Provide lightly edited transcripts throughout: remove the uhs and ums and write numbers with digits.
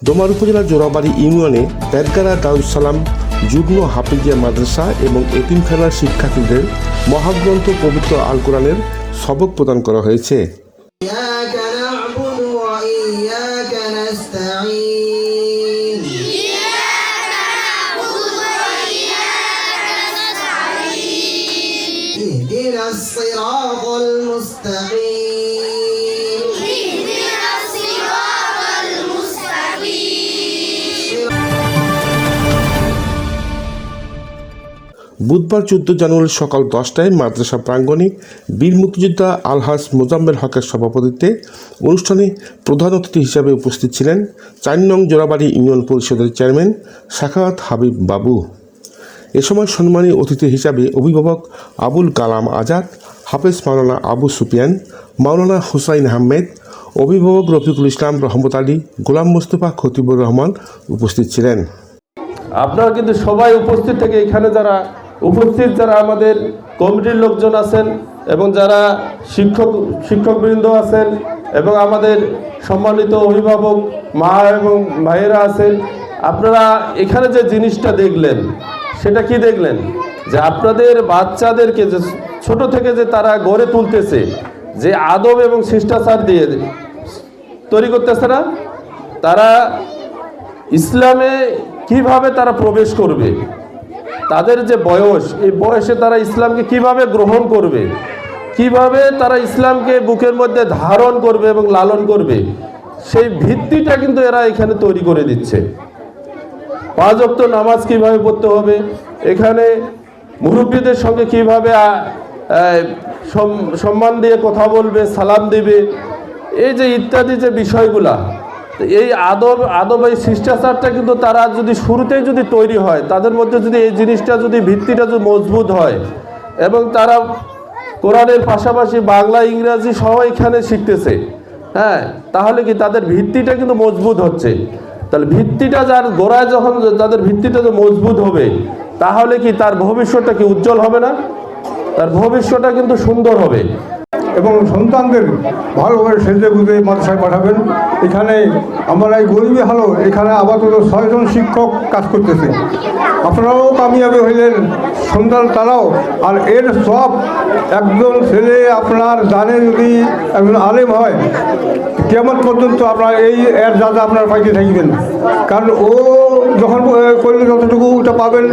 ডোমার উপজেলার জোড়াবাড়ি ইউনিয়নে বেদগাড়া দারুস সালাম যুগ্ম হাফিজিয়া মাদ্রাসা এবং এতিমখানার শিক্ষার্থীদের মহাগ্রন্থ পবিত্র আল কোরআনের সবক প্রদান করা হয়েছে। বুধবার 14 জানুয়ারি সকাল 10টায় মাদ্রাসা প্রাঙ্গণে বীর মুক্তিযোদ্ধা আলহাজ মোজাম্মেল হকের সভাপতিত্বে অনুষ্ঠানে প্রধান অতিথি হিসাবে উপস্থিত ছিলেন 4 নং জোড়াবাড়ি ইউনিয়ন পরিষদের চেয়ারম্যান সাখাওয়াত হাবিব বাবু। এ সময় সম্মানী অতিথি হিসাবে অভিভাবক আবুল কালাম আজাদ, হাফেজ মাওলানা আবু সুফিয়ান, মাওলানা হুসাইন আহমেদ, অভিভাবক রফিকুল ইসলাম, রহমত আলী, গোলাম মোস্তফা, খতিবুর রহমান উপস্থিত ছিলেন। আপনারা কিন্তু সবাই উপস্থিত থেকে এখানে যারা আমাদের কমিটির লোকজন আছেন এবং যারা শিক্ষকবৃন্দ আছেন এবং আমাদের সম্মানিত অভিভাবক মা এবং ভাইয়েরা আছেন, আপনারা এখানে যে জিনিসটা দেখলেন সেটা কি দেখলেন? যে আপনাদের বাচ্চাদেরকে যে ছোট থেকে যে তারা গড়ে তুলতেছে, যে আদব এবং শিষ্টাচার দিয়ে তৈরি করতেছে না, তারা ইসলামে কিভাবে তারা প্রবেশ করবে, তাদের যে বয়স, এই বয়সে তারা ইসলামকে কিভাবে গ্রহণ করবে, কিভাবে তারা ইসলামকে বুকের মধ্যে ধারণ করবে এবং লালন করবে, সেই ভিত্তিটা কিন্তু এরা এখানে তৈরি করে দিচ্ছে। 5 ওয়াক্ত নামাজ কিভাবে পড়তে হবে, এখানে মুরব্বীদের সঙ্গে কিভাবে সম্মান দিয়ে কথা বলবে, সালাম দিবে, এই যে ইত্যাদি যে বিষয়গুলা, এই আদব এই শিষ্টাচারটা কিন্তু তারা যদি শুরুতেই যদি তৈরি হয়, তাদের মধ্যে যদি এই জিনিসটা যদি ভিত্তিটা যদি মজবুত হয় এবং তারা কোরআনের পাশাপাশি বাংলা ইংরাজি সহ এখানে শিখতেছে, হ্যাঁ, তাহলে কি তাদের ভিত্তিটা কিন্তু মজবুত হচ্ছে। তাহলে ভিত্তিটা যার গোড়ায় যখন তাদের ভিত্তিটা তো মজবুত হবে, তাহলে কি তার ভবিষ্যৎটা কি উজ্জ্বল হবে না? তার ভবিষ্যৎটা কিন্তু সুন্দর হবে। এবং সন্তানদের ভালোভাবে সেজে বুঝে মাদ্রাসায় পাঠাবেন। এখানে আমরা এই গরিবী হালো, এখানে আপাতত 6 জন শিক্ষক কাজ করতেছে। আপনারাও কামিয়াবি হইলেন, সন্তান তারাও। আর এর সব একজন ছেলে আপনার জানে যদি একজন আলেম হয়, কিয়ামত পর্যন্ত আপনার এর যা আপনার পাইতে থাকবেন। কারণ ও যখন করলে যতটুকু ওটা পাবেন,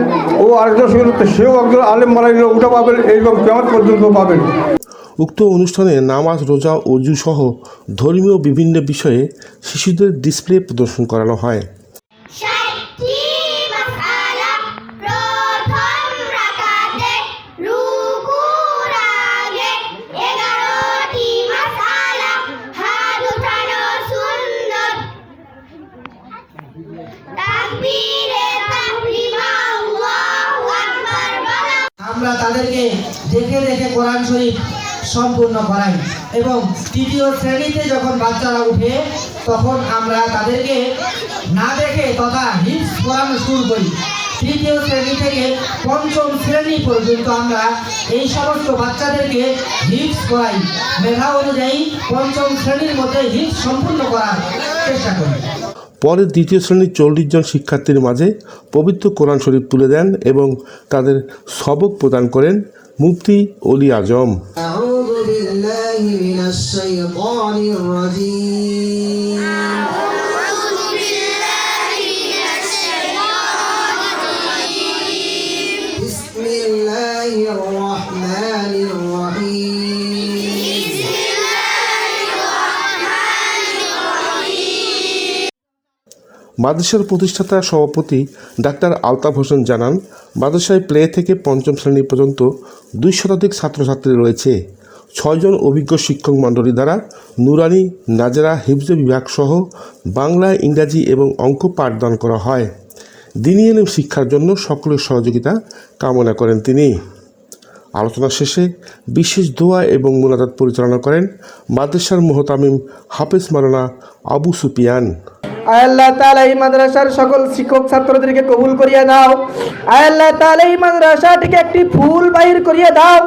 ও আরেকজন সেও একজন আলেম বানাইলে ওটা পাবেন, এইরকম কিয়ামত পর্যন্ত পাবেন। উক্ত অনুষ্ঠানে নামাজ, রোজা, অজু সহ ধর্মীয় বিভিন্ন বিষয়ে শিশুদের ডিসপ্লে প্রদর্শন করানো হয়। আমরা তাদেরকে দেখে দেখে কোরআন শরীফ সম্পূর্ণ করাই এবং 3য় শ্রেণীতে যখন বাচ্চারা উঠে তখন আমরা তাদেরকে না দেখে তথা হিফজ করানো শুরু করি। 3য় শ্রেণী থেকে 5ম শ্রেণী পর্যন্ত আমরা এই সমস্ত বাচ্চাদেরকে হিফজ করাই। মেধা অনুযায়ী 5ম শ্রেণীর মধ্যে হিফজ সম্পূর্ণ করার চেষ্টা করি। পরে 2য় শ্রেণীর 40 জন শিক্ষার্থীর মাঝে পবিত্র কোরআন শরীফ তুলে দেন এবং তাদের সবক প্রদান করেন মুফতি অলি আজম। মাদ্রাসার প্রতিষ্ঠাতা সভাপতি ডাক্তার আলতাফ হোসেন জানান, মাদ্রাসায় প্লে থেকে 5ম শ্রেণী পর্যন্ত 2 শতাধিক ছাত্রছাত্রী রয়েছে। 6 জন অভিজ্ঞ শিক্ষক মণ্ডলী দ্বারা নুরানি, নাজেরা, হিফজ বিভাগ সহ বাংলা, ইংরাজি এবং অঙ্ক পাঠদান করা হয়। দ্বীনি ইলম শিক্ষার জন্য সকলের সহযোগিতা কামনা করেন তিনি। আলোচনা শেষে বিশেষ দোয়া এবং মোনাজাত পরিচালনা করেন মাদ্রাসার মুহতামিম হাফেজ মাওলানা আবু সুফিয়ান। আয় আল্লাহ তাআলা এই মাদ্রাসার সকল শিক্ষক ছাত্রদেরকে কবুল করিয়া দাও। আয় আল্লাহ তাআলা এই মাদ্রাসাটিকে একটি ফুল বাহির করিয়া দাও।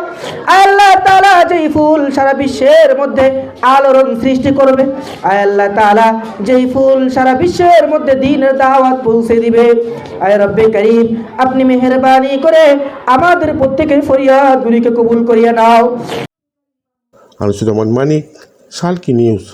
আয় আল্লাহ তাআলা যেই ফুল সারা বিশ্বের মধ্যে আলোড়ন সৃষ্টি করবে, আয় আল্লাহ তাআলা যেই ফুল সারা বিশ্বের মধ্যে দ্বীনের দাওয়াত পৌঁছে দিবে। আয় রব্বে করিম, আপনি মেহেরবানি করে আমাদের প্রত্যেকের ফরিয়াদগুলিকে কবুল করিয়া নাও। আনিসুর রহমান মানিক, সালকি নিউজ।